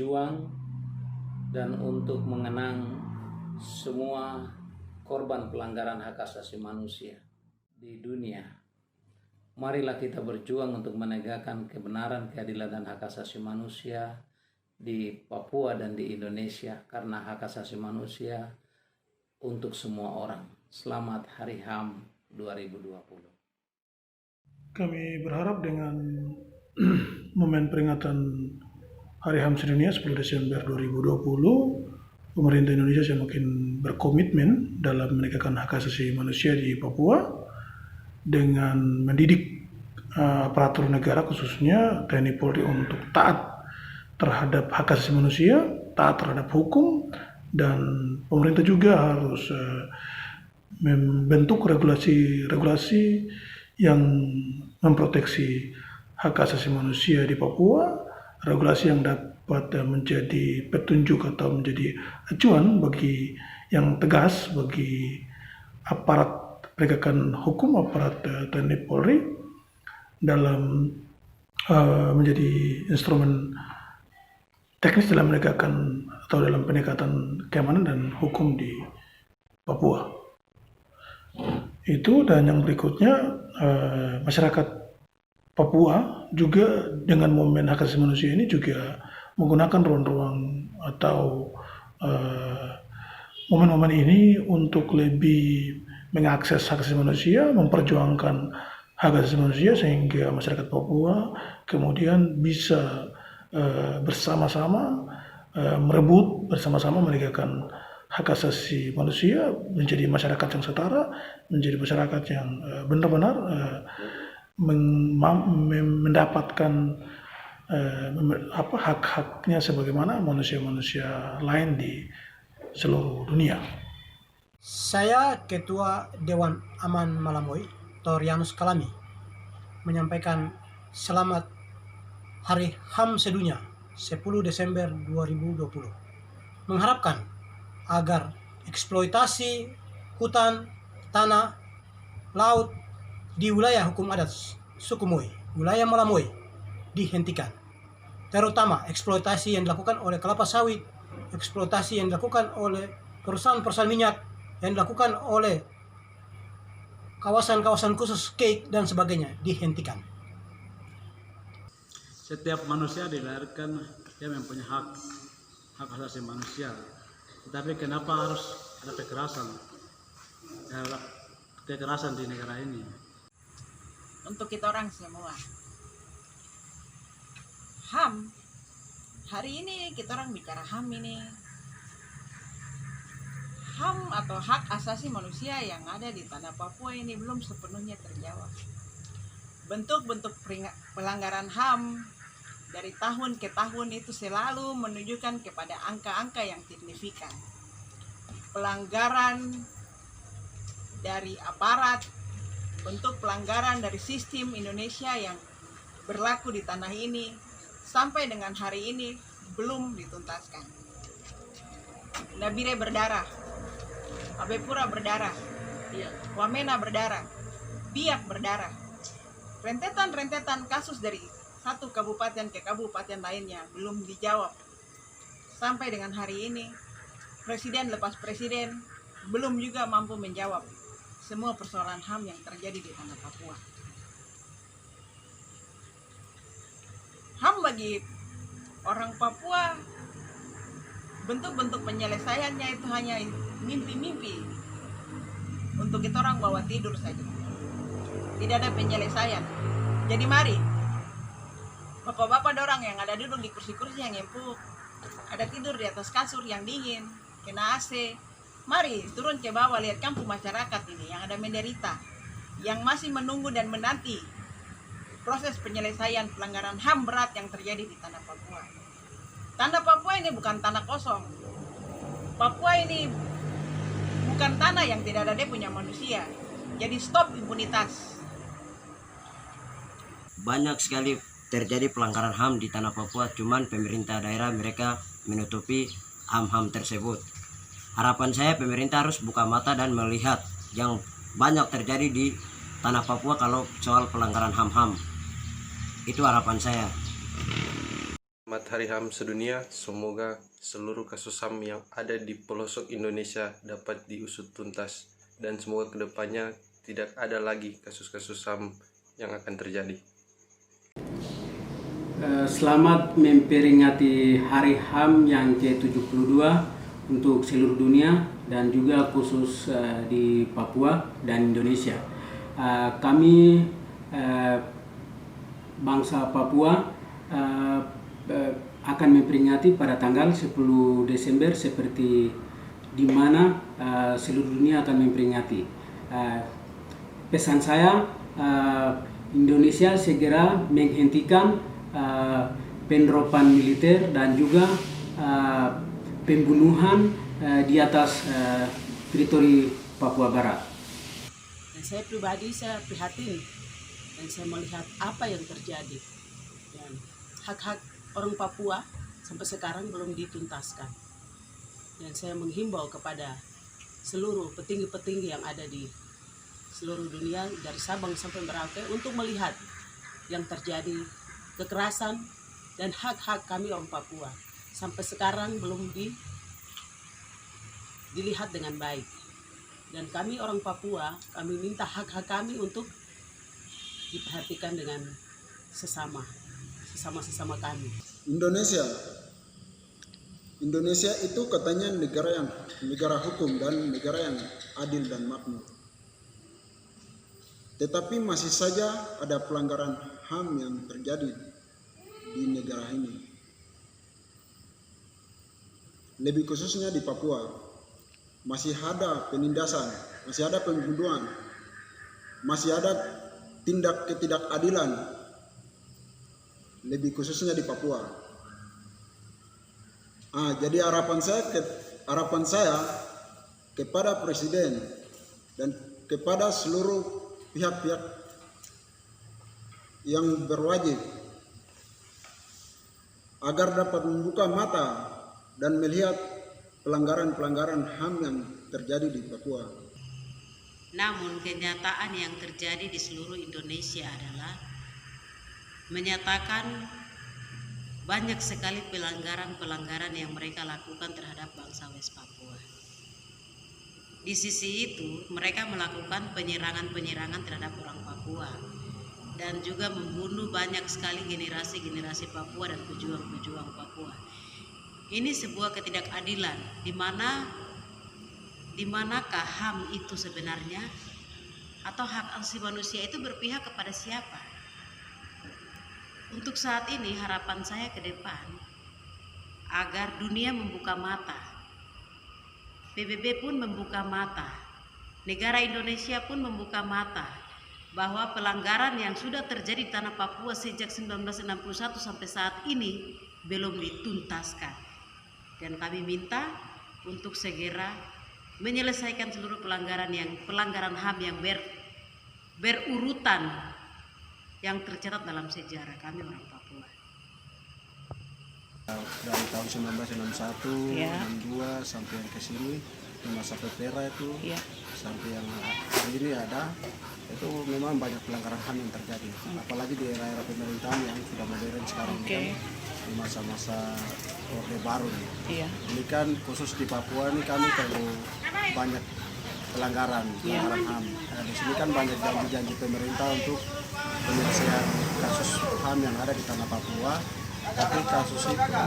berjuang dan untuk mengenang semua korban pelanggaran hak asasi manusia di dunia. Marilah kita berjuang untuk menegakkan kebenaran, keadilan, dan hak asasi manusia di Papua dan di Indonesia, karena hak asasi manusia untuk semua orang. Selamat Hari HAM 2020. Kami berharap dengan momen peringatan Hari HAM Sedunia 10 Desember 2020, pemerintah Indonesia semakin berkomitmen dalam menegakkan hak asasi manusia di Papua dengan mendidik aparatur negara, khususnya TNI Polri, untuk taat terhadap hak asasi manusia, taat terhadap hukum, dan pemerintah juga harus membentuk regulasi yang memproteksi hak asasi manusia di Papua, regulasi yang dapat menjadi petunjuk atau menjadi acuan bagi yang tegas bagi aparat penegakan hukum, aparat TNI Polri dalam menjadi instrumen teknis dalam menegakkan atau dalam pendekatan keamanan dan hukum di Papua. Itu, dan yang berikutnya, masyarakat Papua juga dengan momen hak asasi manusia ini juga menggunakan ruang-ruang atau momen-momen ini untuk lebih mengakses hak asasi manusia, memperjuangkan hak asasi manusia, sehingga masyarakat Papua kemudian bisa bersama-sama merebut, bersama-sama menegakkan hak asasi manusia, menjadi masyarakat yang setara, menjadi masyarakat yang benar-benar mendapatkan hak-haknya sebagaimana manusia-manusia lain di seluruh dunia. Saya Ketua Dewan Aman Malamoy, Torianus Kalami, menyampaikan selamat Hari HAM Sedunia 10 Desember 2020. Mengharapkan agar eksploitasi hutan, tanah, laut di wilayah hukum adat suku Moi, wilayah Malamoy, dihentikan. Terutama eksploitasi yang dilakukan oleh kelapa sawit, eksploitasi yang dilakukan oleh perusahaan-perusahaan minyak, yang dilakukan oleh kawasan-kawasan khusus Keik dan sebagainya, dihentikan. Setiap manusia dilahirkan dia mempunyai hak asasi manusia. Tetapi kenapa harus ada kekerasan di negara ini? Untuk kita orang semua, HAM, hari ini kita orang bicara HAM ini, HAM atau hak asasi manusia yang ada di tanah Papua ini belum sepenuhnya terjawab. Bentuk-bentuk pelanggaran HAM dari tahun ke tahun itu selalu menunjukkan kepada angka-angka yang signifikan. Pelanggaran dari aparat, bentuk pelanggaran dari sistem Indonesia yang berlaku di tanah ini sampai dengan hari ini belum dituntaskan. Nabire berdarah, Abepura berdarah, Wamena berdarah, Biak berdarah. Rentetan kasus dari satu kabupaten ke kabupaten lainnya belum dijawab. Sampai dengan hari ini, presiden lepas presiden belum juga mampu menjawab semua persoalan HAM yang terjadi di tanah Papua. HAM bagi orang Papua, bentuk-bentuk penyelesaiannya itu hanya mimpi-mimpi untuk kita orang bawa tidur saja. Tidak ada penyelesaian. Jadi mari, bapak-bapak dorang yang ada duduk di kursi-kursi yang empuk, ada tidur di atas kasur yang dingin, kena AC. Mari turun ke bawah, lihat kampung masyarakat ini yang ada menderita, yang masih menunggu dan menanti proses penyelesaian pelanggaran HAM berat yang terjadi di tanah Papua. Tanah Papua ini bukan tanah kosong. Papua ini bukan tanah yang tidak ada dia punya manusia. Jadi stop impunitas. Banyak sekali terjadi pelanggaran HAM di tanah Papua, cuman pemerintah daerah mereka menutupi HAM-HAM tersebut. Harapan saya pemerintah harus buka mata dan melihat yang banyak terjadi di tanah Papua kalau soal pelanggaran HAM-HAM. Itu harapan saya. Selamat Hari HAM Sedunia. Semoga seluruh kasus HAM yang ada di pelosok Indonesia dapat diusut tuntas, dan semoga kedepannya tidak ada lagi kasus-kasus HAM yang akan terjadi. Selamat memperingati Hari HAM yang ke-72 untuk seluruh dunia dan juga khusus di Papua dan Indonesia. Kami bangsa Papua akan memperingati pada tanggal 10 Desember seperti di mana seluruh dunia akan memperingati. Pesan saya, Indonesia segera menghentikan penerapan militer dan juga pembunuhan di atas teritori Papua Barat. Dan saya pribadi saya prihatin dan saya melihat apa yang terjadi, dan hak-hak orang Papua sampai sekarang belum dituntaskan. Dan saya menghimbau kepada seluruh petinggi-petinggi yang ada di seluruh dunia dari Sabang sampai Merauke untuk melihat yang terjadi, kekerasan dan hak-hak kami orang Papua sampai sekarang belum dilihat dengan baik. Dan kami orang Papua, kami minta hak-hak kami untuk diperhatikan dengan sesama kami. Indonesia itu katanya negara hukum dan negara yang adil dan makmur. Tetapi masih saja ada pelanggaran HAM yang terjadi di negara ini. Lebih khususnya di Papua, masih ada penindasan, masih ada pembunuhan, masih ada tindak ketidakadilan, lebih khususnya di Papua. Jadi harapan saya kepada Presiden dan kepada seluruh pihak-pihak yang berwajib agar dapat membuka mata dan melihat pelanggaran-pelanggaran HAM yang terjadi di Papua. Namun kenyataan yang terjadi di seluruh Indonesia adalah menyatakan banyak sekali pelanggaran-pelanggaran yang mereka lakukan terhadap bangsa West Papua. Di sisi itu, mereka melakukan penyerangan-penyerangan terhadap orang Papua dan juga membunuh banyak sekali generasi-generasi Papua dan pejuang-pejuang Papua. Ini sebuah ketidakadilan, di manakah HAM itu sebenarnya, atau hak asasi manusia itu berpihak kepada siapa? Untuk saat ini harapan saya ke depan agar dunia membuka mata. PBB pun membuka mata, negara Indonesia pun membuka mata bahwa pelanggaran yang sudah terjadi di tanah Papua sejak 1961 sampai saat ini belum dituntaskan. Dan kami minta untuk segera menyelesaikan seluruh pelanggaran HAM yang berurutan yang tercatat dalam sejarah kami orang Papua. Dari tahun 1961, 62 sampai yang ke sini, di masa Pepera itu, sampai yang hari ini ada, itu memang banyak pelanggaran HAM yang terjadi. Apalagi di era-era pemerintahan yang sudah modern sekarang kan, di masa-masa Orde Baru. Ini kan khusus di Papua ini kami perlu banyak pelanggaran HAM. Di sini kan banyak janji-janji pemerintah untuk penyelesaian kasus HAM yang ada di tanah Papua. Tapi kasus itu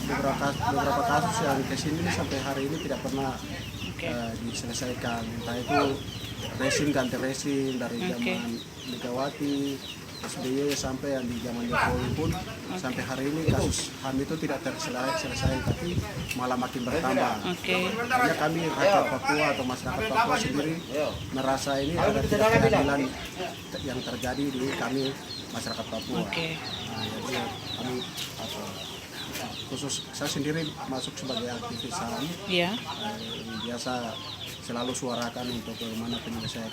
beberapa kasus yang kesini sampai hari ini tidak pernah diselesaikan. Entah itu resim ganti resim dari zaman Megawati, SBY sampai yang di zaman Jokowi pun sampai hari ini kasus HAM itu tidak terselesaikan, tapi malah makin bertambah. Hanya kami rakyat Papua atau masyarakat Papua sendiri merasa ini ada ketidakadilan yang terjadi di kami masyarakat Papua. Jadi kami khusus saya sendiri masuk sebagai aktivis HAM, biasa selalu suarakan untuk bagaimana penyelesaian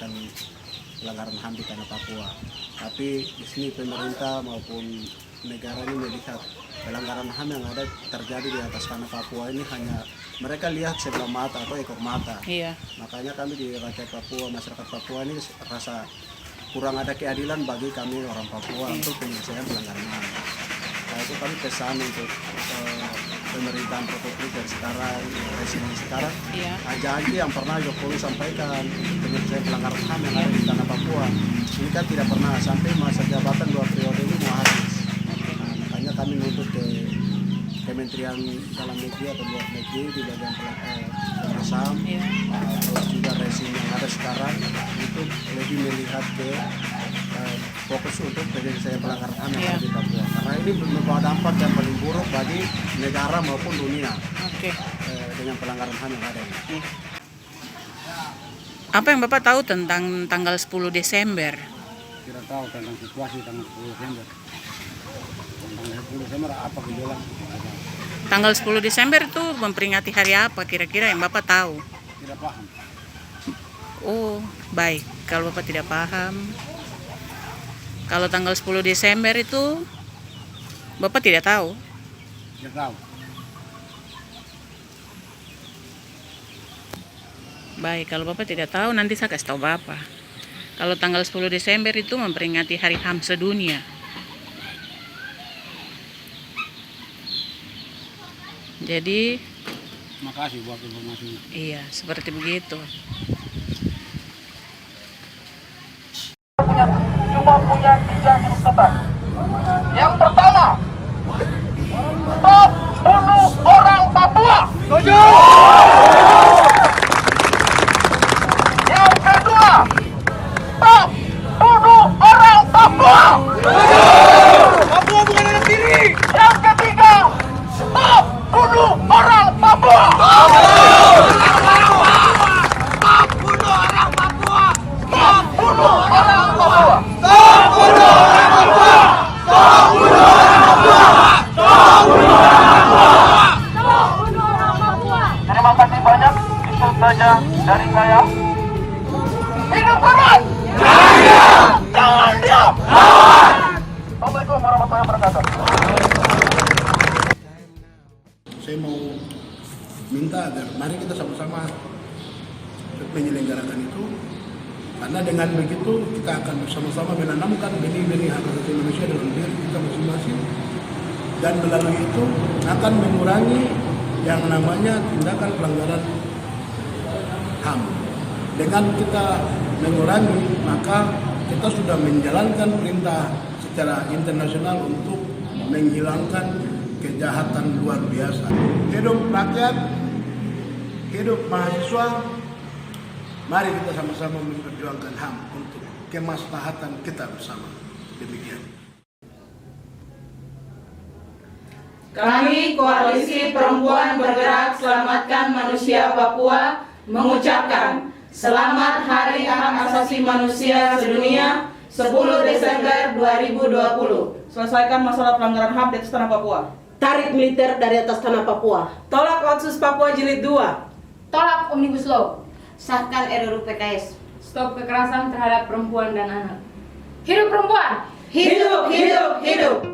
pelanggaran HAM di tanah Papua. Tapi di sini pemerintah maupun negara ini melihat pelanggaran HAM yang ada terjadi di atas tanah Papua ini hanya mereka lihat sebelah mata atau ekor mata. Makanya kami di rakyat Papua, masyarakat Papua ini rasa kurang ada keadilan bagi kami orang Papua untuk penyelesaian pelanggaran HAM. itu kami pesan untuk pemerintahan Republik yang sekarang, presiden sekarang, janji yang pernah Jokowi sampaikan untuk penyelesaian pelanggaran HAM yang ada di tanah Papua. Ini kan tidak pernah sampai masa jabatan 2 periode ini mau habis. Nah, makanya kami menuntut ke Kementerian Dalam Negeri atau Luar Negeri di bagian Komnas HAM, terus juga rezim yang ada sekarang untuk lebih melihat ke fokus untuk penyelesaian pelanggaran HAM yang ada di Papua. Karena ini membawa dampak yang paling buruk bagi negara maupun dunia dengan pelanggaran HAM yang ada ini. Apa yang Bapak tahu tentang tanggal 10 Desember? Tidak tahu tentang situasi tanggal 10 Desember. Tanggal 10 Desember apa gejolak? Tanggal 10 Desember itu memperingati hari apa kira-kira yang Bapak tahu? Tidak paham. Oh, baik. Kalau Bapak tidak paham. Kalau tanggal 10 Desember itu Bapak tidak tahu? Tidak tahu. Baik, kalau Bapak tidak tahu nanti saya kasih tahu Bapak. Kalau tanggal 10 Desember itu memperingati Hari HAM sedunia. Jadi, makasih buat informasinya. Iya, seperti begitu. Cuma punya 3 catatan. Yang pertama, stop bunuh orang Papua. Setuju. Yang kedua, stop bunuh orang Papua. Setuju. Papua bukan anak tiri. Yang ketiga, stop bunuh orang Papua. Stop bunuh orang Papua. Stop bunuh orang Papua. Stop bunuh orang Papua. Stop bunuh orang Papua. Stop bunuh orang Papua. Stop bunuh orang Papua. Terima kasih banyak. Itu saja dari saya. Hidup Barat. Jangan diam. Assalamualaikum warahmatullahi wabarakatuh. Saya mau minta agar mari kita sama-sama menyelenggarakan itu, karena dengan begitu kita akan bersama-sama menanamkan benih-benih hak asasi manusia dalam diri kita masing-masing, dan melalui itu akan mengurangi yang namanya tindakan pelanggaran HAM. Dengan kita mengurangi, maka kita sudah menjalankan perintah secara internasional untuk menghilangkan kejahatan luar biasa. Hidup rakyat, hidup mahasiswa, mari kita sama-sama memperjuangkan HAM untuk kemaslahatan kita bersama. Demikian. Kami Koalisi Perempuan Bergerak Selamatkan Manusia Papua mengucapkan Selamat Hari Hak Asasi Manusia Sedunia 10 Desember 2020. Selesaikan masalah pelanggaran HAM di atas tanah Papua. Tarik militer dari atas tanah Papua. Tolak Otsus Papua Jilid 2. Tolak Omnibus Law. Sahkan RUU PKS. Stop kekerasan terhadap perempuan dan anak. Hidup perempuan. Hidup, hidup, hidup.